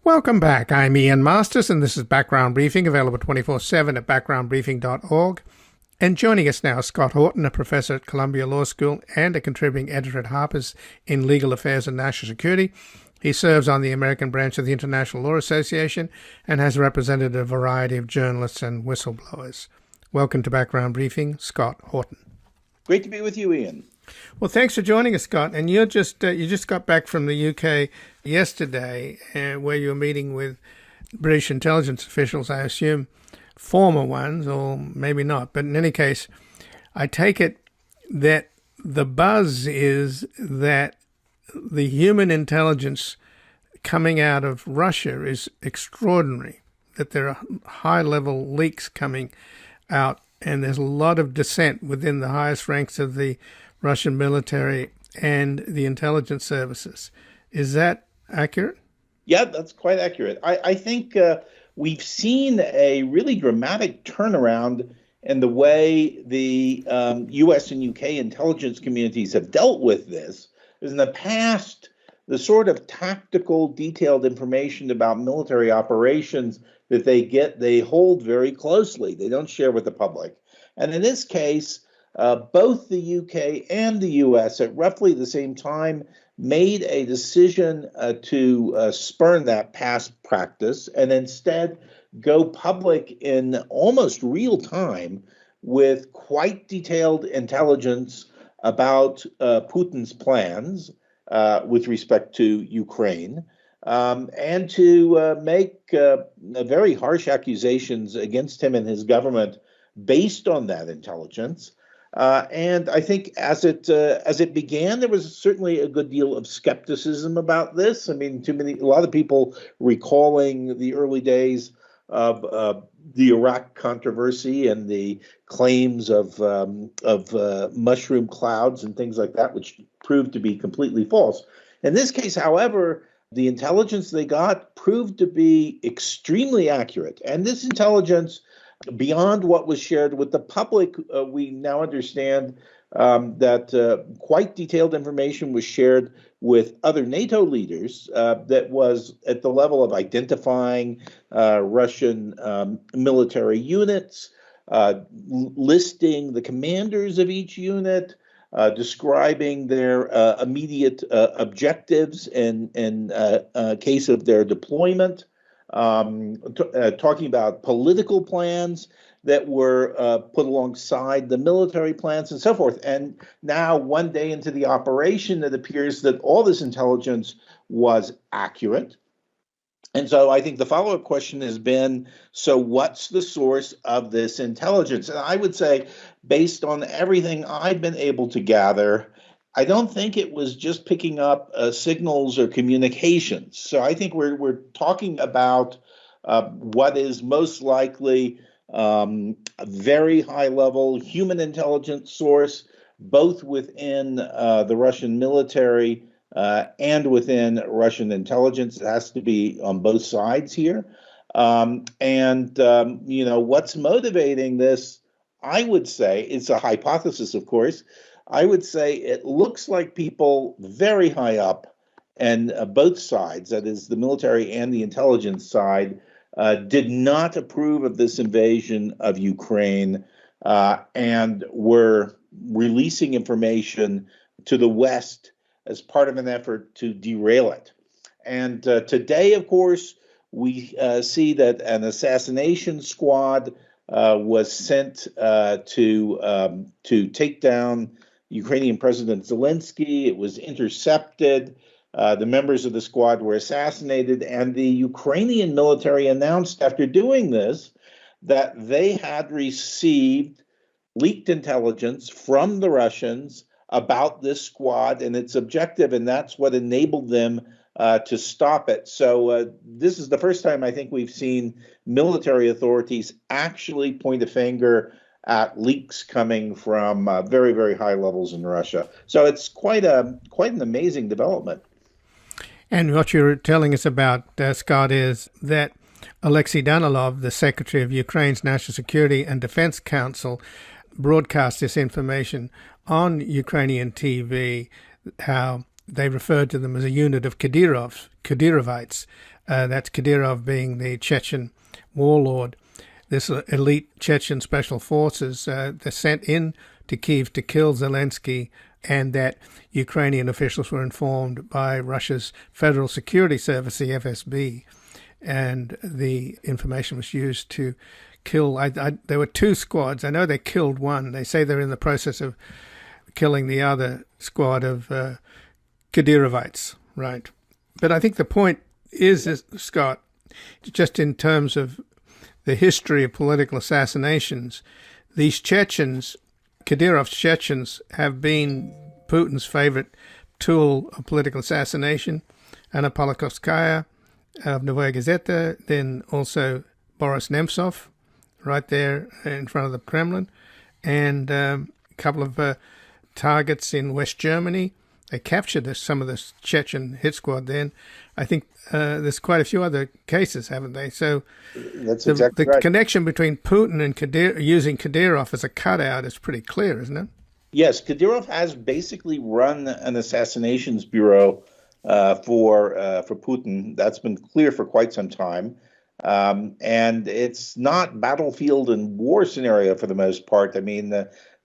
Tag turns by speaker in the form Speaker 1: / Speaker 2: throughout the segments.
Speaker 1: Welcome back. I'm Ian Masters, and this is Background Briefing, available 24/7 at backgroundbriefing.org. And joining us now, Scott Horton, a professor at Columbia Law School and a contributing editor at Harper's in Legal Affairs and National Security. He serves on the American branch of the International Law Association and has represented a variety of journalists and whistleblowers. Welcome to Background Briefing, Scott Horton.
Speaker 2: Great to be with you, Ian.
Speaker 1: Well, thanks for joining us, Scott. And you just got back from the UK yesterday, where you were meeting with British intelligence officials, I assume former ones, or maybe not. But in any case, I take it that the buzz is that the human intelligence coming out of Russia is extraordinary, that there are high-level leaks coming out, and there's a lot of dissent within the highest ranks of the Russian military and the intelligence services. Is that accurate?
Speaker 2: Yeah, that's quite accurate. I think we've seen a really dramatic turnaround in the way the U.S. and U.K. intelligence communities have dealt with this. In the past, the sort of tactical, detailed information about military operations that they get, they hold very closely. They don't share with the public. And in this case, both the UK and the US at roughly the same time made a decision to spurn that past practice and instead go public in almost real time with quite detailed intelligence about Putin's plans with respect to Ukraine, and to make very harsh accusations against him and his government based on that intelligence. And I think as it began, there was certainly a good deal of skepticism about this. I mean, a lot of people recalling the early days of the Iraq controversy and the claims of mushroom clouds and things like that, which proved to be completely false. In this case, however, the intelligence they got proved to be extremely accurate, and this intelligence, beyond what was shared with the public, we now understand that quite detailed information was shared with other NATO leaders that was at the level of identifying Russian military units, listing the commanders of each unit, describing their immediate objectives in case of their deployment. Talking about political plans that were put alongside the military plans and so forth. And now, one day into the operation, it appears that all this intelligence was accurate. And so I think the follow-up question has been, so what's the source of this intelligence? And I would say, based on everything I've been able to gather, I don't think it was just picking up signals or communications. So I think we're talking about what is most likely a very high-level human intelligence source, both within the Russian military and within Russian intelligence. It has to be on both sides here. What's motivating this, I would say, it's a hypothesis, of course. I would say it looks like people very high up and both sides, that is the military and the intelligence side, did not approve of this invasion of Ukraine and were releasing information to the West as part of an effort to derail it. And today, of course, we see that an assassination squad was sent to take down Ukrainian President Zelensky. It was intercepted. The members of the squad were assassinated, and the Ukrainian military announced after doing this that they had received leaked intelligence from the Russians about this squad and its objective, and that's what enabled them to stop it. So this is the first time I think we've seen military authorities actually point a finger at leaks coming from very, very high levels in Russia. So it's quite an amazing development.
Speaker 1: And what you're telling us about, Scott, is that Alexei Danilov, the Secretary of Ukraine's National Security and Defense Council, broadcast this information on Ukrainian TV, how they referred to them as a unit of Kadyrovites, That's Kadyrov being the Chechen warlord. This elite Chechen special forces, they're sent in to Kyiv to kill Zelensky, and that Ukrainian officials were informed by Russia's Federal Security Service, the FSB, and the information was used to kill. There were two squads. I know they killed one. They say they're in the process of killing the other squad of Kadyrovites, right? But I think the point is, Scott, just in terms of the history of political assassinations, these Chechens, Kadyrov's Chechens, have been Putin's favorite tool of political assassination. Anna Politkovskaya of Novaya Gazeta, then also Boris Nemtsov, right there in front of the Kremlin, and a couple of targets in West Germany. They captured some of the Chechen hit squad then. I think there's quite a few other cases, haven't they? So
Speaker 2: that's exactly
Speaker 1: the
Speaker 2: right.
Speaker 1: connection between Putin and using Kadyrov as a cutout is pretty clear, isn't it?
Speaker 2: Yes, Kadyrov has basically run an assassinations bureau for Putin. That's been clear for quite some time. And it's not battlefield and war scenario for the most part. I mean,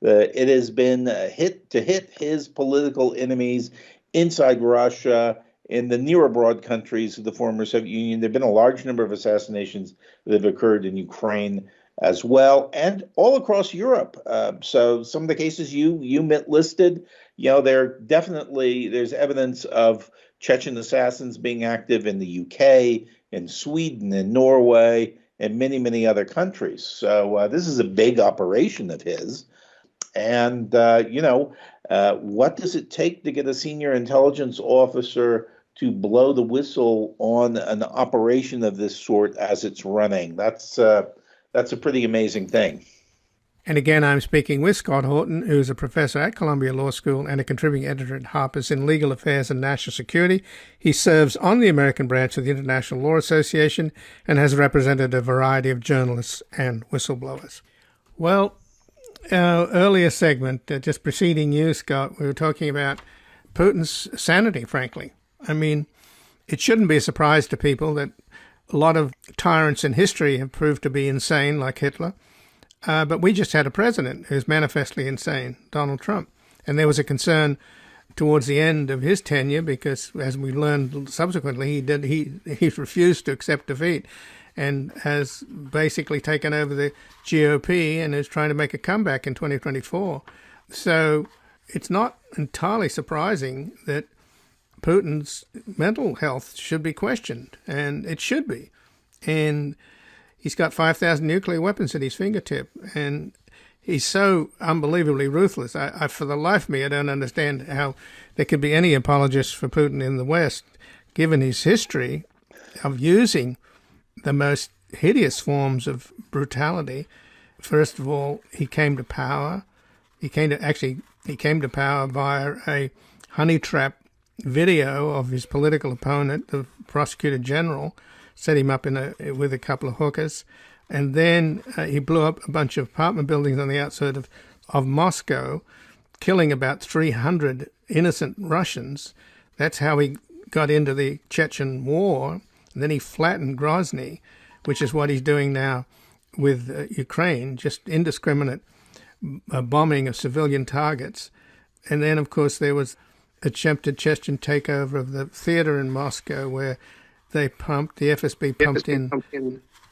Speaker 2: it has been hit his political enemies inside Russia, in the near abroad countries of the former Soviet Union. There have been a large number of assassinations that have occurred in Ukraine as well, and all across Europe. So some of the cases you listed, there's evidence of Chechen assassins being active in the UK, in Sweden, in Norway, and many, many other countries. So this is a big operation of his. And, what does it take to get a senior intelligence officer to blow the whistle on an operation of this sort as it's running? That's a pretty amazing thing.
Speaker 1: And again, I'm speaking with Scott Horton, who is a professor at Columbia Law School and a contributing editor at Harper's in Legal Affairs and National Security. He serves on the American branch of the International Law Association and has represented a variety of journalists and whistleblowers. Well, our earlier segment, just preceding you, Scott, we were talking about Putin's sanity, frankly. I mean, it shouldn't be a surprise to people that a lot of tyrants in history have proved to be insane, like Hitler. But we just had a president who's manifestly insane, Donald Trump. And there was a concern towards the end of his tenure because, as we learned subsequently, he refused to accept defeat and has basically taken over the GOP and is trying to make a comeback in 2024. So it's not entirely surprising that Putin's mental health should be questioned, and it should be. And he's got 5,000 nuclear weapons at his fingertip, and he's so unbelievably ruthless. I for the life of me, I don't understand how there could be any apologists for Putin in the West, given his history of using the most hideous forms of brutality. First of all, he came to power. He came to power via a honey trap video of his political opponent, the prosecutor general, set him up with a couple of hookers, and then he blew up a bunch of apartment buildings on the outside of Moscow, killing about 300 innocent Russians. That's how he got into the Chechen war. And then he flattened Grozny, which is what he's doing now with Ukraine, just indiscriminate bombing of civilian targets. And then, of course, there was attempted Chechen takeover of the theater in Moscow, where the FSB pumped in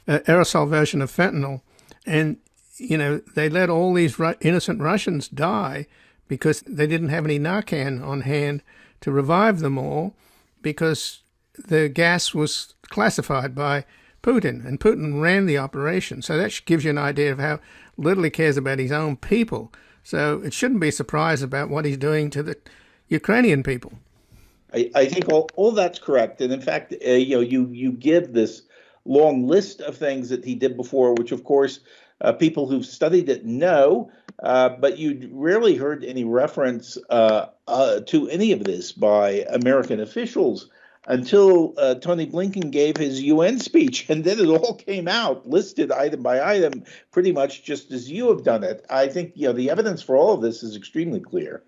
Speaker 1: an aerosol version of fentanyl. And, they let all these innocent Russians die because they didn't have any Narcan on hand to revive them all, because the gas was classified by Putin, and Putin ran the operation. So that gives you an idea of how little he cares about his own people. So it shouldn't be a surprise about what he's doing to the Ukrainian people.
Speaker 2: I think all that's correct. And in fact, you give this long list of things that he did before, which, of course, people who've studied it know, but you rarely heard any reference to any of this by American officials until Tony Blinken gave his UN speech, and then it all came out, listed item by item, pretty much just as you have done it. I think the evidence for all of this is extremely clear.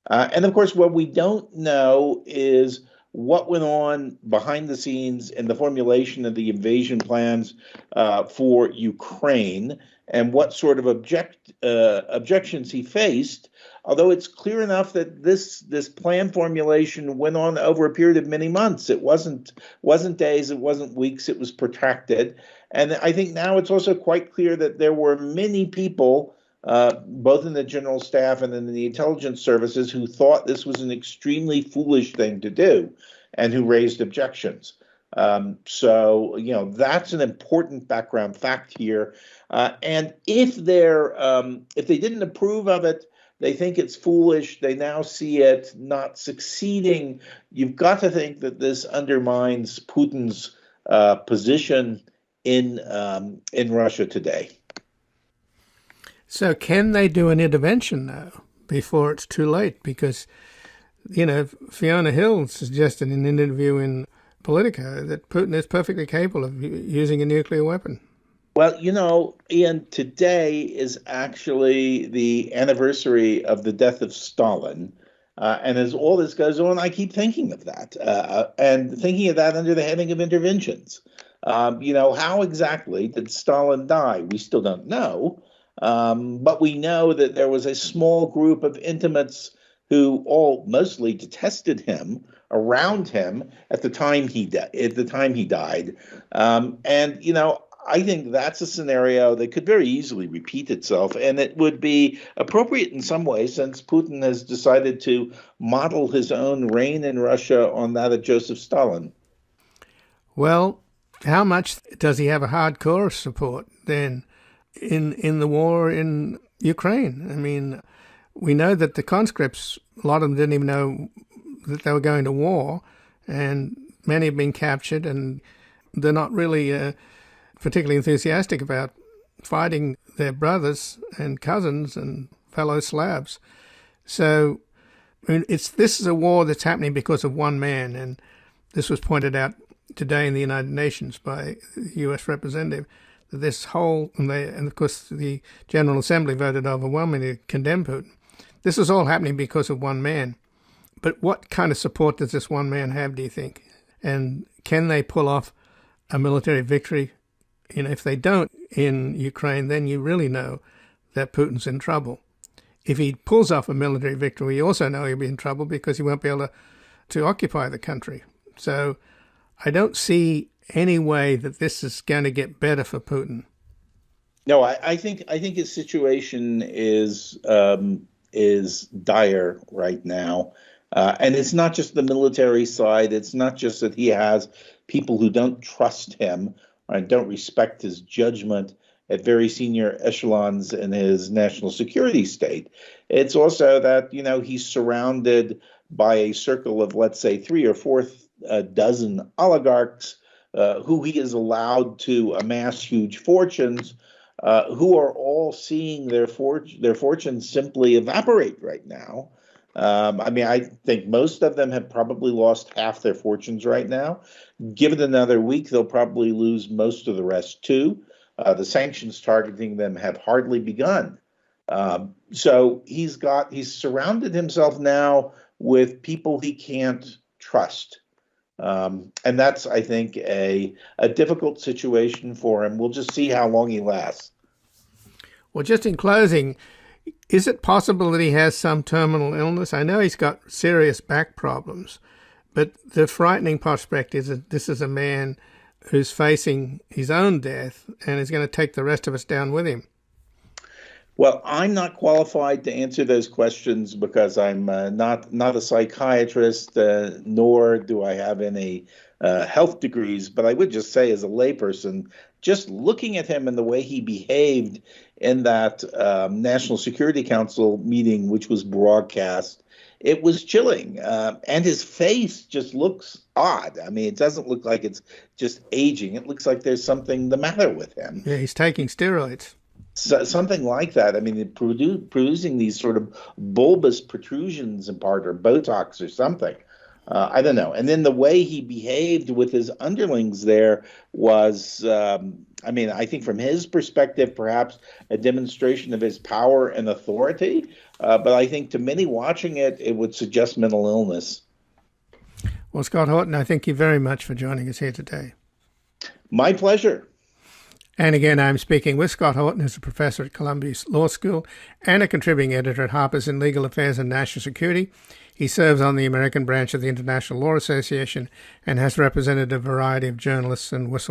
Speaker 2: And of course, what we don't know is what went on behind the scenes in the formulation of the invasion plans for Ukraine and what sort of objections he faced. Although it's clear enough that this plan formulation went on over a period of many months. It wasn't days, it wasn't weeks, it was protracted. And I think now it's also quite clear that there were many people, both in the general staff and in the intelligence services, who thought this was an extremely foolish thing to do and who raised objections. So, that's an important background fact here. And if they didn't approve of it, they think it's foolish. They now see it not succeeding. You've got to think that this undermines Putin's position in Russia today.
Speaker 1: So can they do an intervention now before it's too late? Because, Fiona Hill suggested in an interview in Politico that Putin is perfectly capable of using a nuclear weapon.
Speaker 2: Well, Ian, today is actually the anniversary of the death of Stalin. And as all this goes on, I keep thinking of that and thinking of that under the heading of interventions. How exactly did Stalin die? We still don't know. But we know that there was a small group of intimates who all mostly detested him around him at the time he died. I think that's a scenario that could very easily repeat itself, and it would be appropriate in some ways since Putin has decided to model his own reign in Russia on that of Joseph Stalin.
Speaker 1: Well, how much does he have a hardcore support then in the war in Ukraine? I mean, we know that the conscripts, a lot of them didn't even know that they were going to war, and many have been captured, and they're not really particularly enthusiastic about fighting their brothers and cousins and fellow Slavs. So, this is a war that's happening because of one man, and this was pointed out today in the United Nations by the U.S. representative, that this whole, and of course the General Assembly voted overwhelmingly to condemn Putin. This is all happening because of one man. But what kind of support does this one man have, do you think? And can they pull off a military victory? If they don't in Ukraine, then you really know that Putin's in trouble. If he pulls off a military victory, you also know he'll be in trouble because he won't be able to occupy the country. So I don't see any way that this is going to get better for Putin.
Speaker 2: No, I think his situation is dire right now. And it's not just the military side. It's not just that he has people who don't trust him or don't respect his judgment at very senior echelons in his national security state. It's also that, he's surrounded by a circle of, let's say, 3 or 4 dozen oligarchs who he is allowed to amass huge fortunes, who are all seeing their fortunes simply evaporate right now. I think most of them have probably lost half their fortunes right now. Given another week, they'll probably lose most of the rest too. The sanctions targeting them have hardly begun. So he's surrounded himself now with people he can't trust. And that's, I think, a difficult situation for him. We'll just see how long he lasts.
Speaker 1: Well, just in closing, is it possible that he has some terminal illness? I know he's got serious back problems, but the frightening prospect is that this is a man who's facing his own death and is going to take the rest of us down with him.
Speaker 2: Well, I'm not qualified to answer those questions because I'm not a psychiatrist, nor do I have any health degrees. But I would just say, as a layperson, just looking at him and the way he behaved in that National Security Council meeting, which was broadcast, it was chilling. And his face just looks odd. It doesn't look like it's just aging. It looks like there's something the matter with him.
Speaker 1: Yeah, he's taking steroids.
Speaker 2: So, something like that. Producing these sort of bulbous protrusions in part, or Botox or something. I don't know. And then the way he behaved with his underlings there was, I think from his perspective, perhaps a demonstration of his power and authority. But I think to many watching it, it would suggest mental illness.
Speaker 1: Well, Scott Horton, I thank you very much for joining us here today.
Speaker 2: My pleasure.
Speaker 1: And again, I'm speaking with Scott Horton, who's a professor at Columbia Law School and a contributing editor at Harper's in Legal Affairs and National Security. He serves on the American branch of the International Law Association and has represented a variety of journalists and whistleblowers.